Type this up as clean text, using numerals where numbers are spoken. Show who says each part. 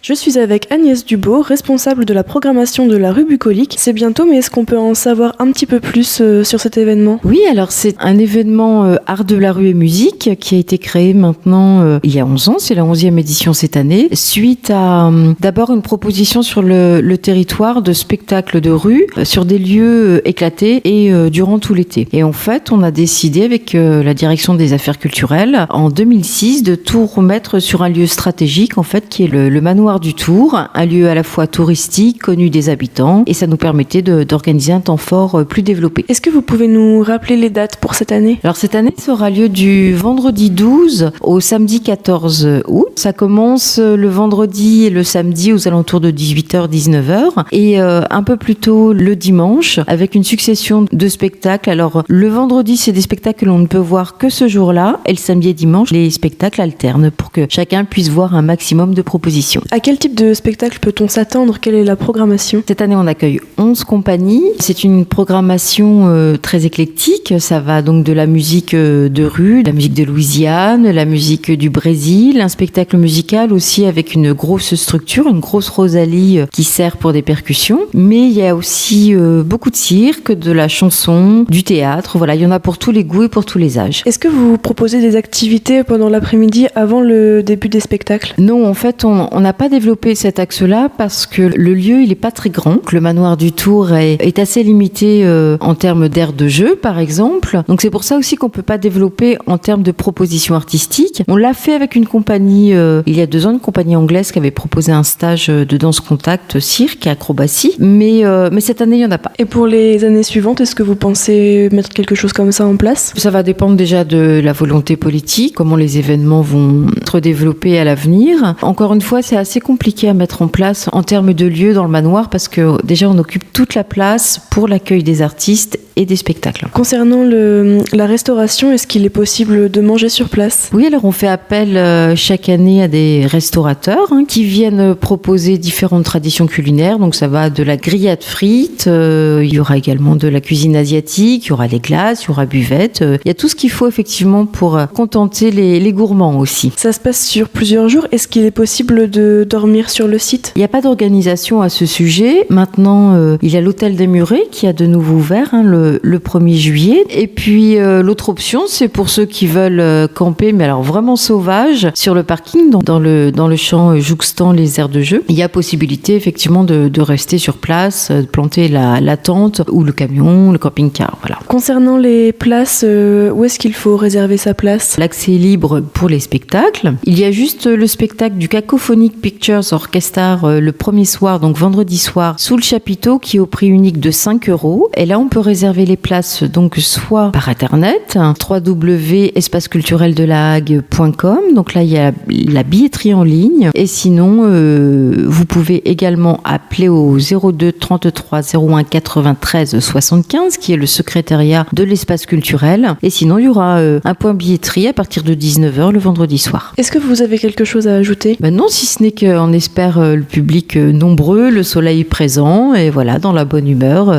Speaker 1: Je suis avec Agnès Dubo, responsable de la programmation de la rue bucolique. C'est bientôt, mais est-ce qu'on peut en savoir un petit peu plus sur cet événement ?
Speaker 2: Oui, alors c'est un événement art de la rue et musique qui a été créé maintenant il y a 11 ans, c'est la 11e édition cette année, suite à d'abord une proposition sur le territoire de spectacles de rue sur des lieux éclatés et durant tout l'été. Et en fait, on a décidé avec la direction des affaires culturelles en 2006 de tout remettre sur un lieu stratégique en fait qui est le manoir du Tour, un lieu à la fois touristique, connu des habitants, et ça nous permettait d'organiser un temps fort plus développé.
Speaker 1: Est-ce que vous pouvez nous rappeler les dates pour cette année ?
Speaker 2: Alors cette année, ça aura lieu du vendredi 12 au samedi 14 août. Ça commence le vendredi et le samedi aux alentours de 18h-19h et un peu plus tôt le dimanche avec une succession de spectacles. Alors le vendredi, c'est des spectacles que l'on ne peut voir que ce jour-là, et le samedi et dimanche, les spectacles alternent pour que chacun puisse voir un maximum de propositions.
Speaker 1: À quel type de spectacle peut-on s'attendre ? Quelle est la programmation ?
Speaker 2: Cette année, on accueille 11 compagnies. C'est une programmation très éclectique. Ça va donc de la musique de rue, la musique de Louisiane, la musique du Brésil, un spectacle musical aussi avec une grosse structure, une grosse rosalie qui sert pour des percussions. Mais il y a aussi beaucoup de cirque, de la chanson, du théâtre. Voilà, il y en a pour tous les goûts et pour tous les âges.
Speaker 1: Est-ce que vous proposez des activités pendant l'après-midi avant le début des spectacles ?
Speaker 2: Non, en fait, on n'a pas développé cet axe-là parce que le lieu, il n'est pas très grand. Le manoir du Tour est assez limité en termes d'aires de jeu, par exemple. Donc c'est pour ça aussi qu'on ne peut pas développer en termes de propositions artistiques. On l'a fait avec une compagnie, il y a 2 ans, une compagnie anglaise qui avait proposé un stage de danse contact, cirque et acrobatie. Mais cette année, il n'y en a pas.
Speaker 1: Et pour les années suivantes, est-ce que vous pensez mettre quelque chose comme ça en place ?
Speaker 2: Ça va dépendre déjà de la volonté politique, comment les événements vont être développés à l'avenir. Encore une fois, c'est assez compliqué à mettre en place en termes de lieux dans le manoir parce que déjà on occupe toute la place pour l'accueil des artistes et des spectacles.
Speaker 1: Concernant la restauration, est-ce qu'il est possible de manger sur place ?
Speaker 2: Oui, alors on fait appel chaque année à des restaurateurs qui viennent proposer différentes traditions culinaires. Donc ça va de la grillade frite, il y aura également de la cuisine asiatique, il y aura les glaces, il y aura buvette. Il y a tout ce qu'il faut effectivement pour contenter les gourmands aussi.
Speaker 1: Ça se passe sur plusieurs jours. Est-ce qu'il est possible de dormir sur le site ?
Speaker 2: Il n'y a pas d'organisation à ce sujet. Maintenant, il y a l'hôtel des Murets qui a de nouveau ouvert le 1er juillet. Et puis l'autre option, c'est pour ceux qui veulent camper, mais alors vraiment sauvage, sur le parking, dans le champ jouxtant les aires de jeu. Il y a possibilité effectivement de rester sur place, de planter la tente ou le camion, le camping-car. Voilà.
Speaker 1: Concernant les places, où est-ce qu'il faut réserver sa place ?
Speaker 2: L'accès est libre pour les spectacles. Il y a juste le spectacle du Cacophonic Pictures Orchestra le premier soir, donc vendredi soir, sous le chapiteau, qui est au prix unique de 5 €. Et là, on peut réserver les places donc soit par internet, www.espacecultureldelahag.com. Donc là, il y a la billetterie en ligne. Et sinon, vous pouvez également appeler au 02 33 01 93 75, qui est le secrétariat de l'espace culturel. Et sinon, il y aura un point billetterie à partir de 19h le vendredi soir.
Speaker 1: Est-ce que vous avez quelque chose à ajouter ?
Speaker 2: Non, si ce n'est qu'on espère le public nombreux, le soleil présent et voilà, dans la bonne humeur.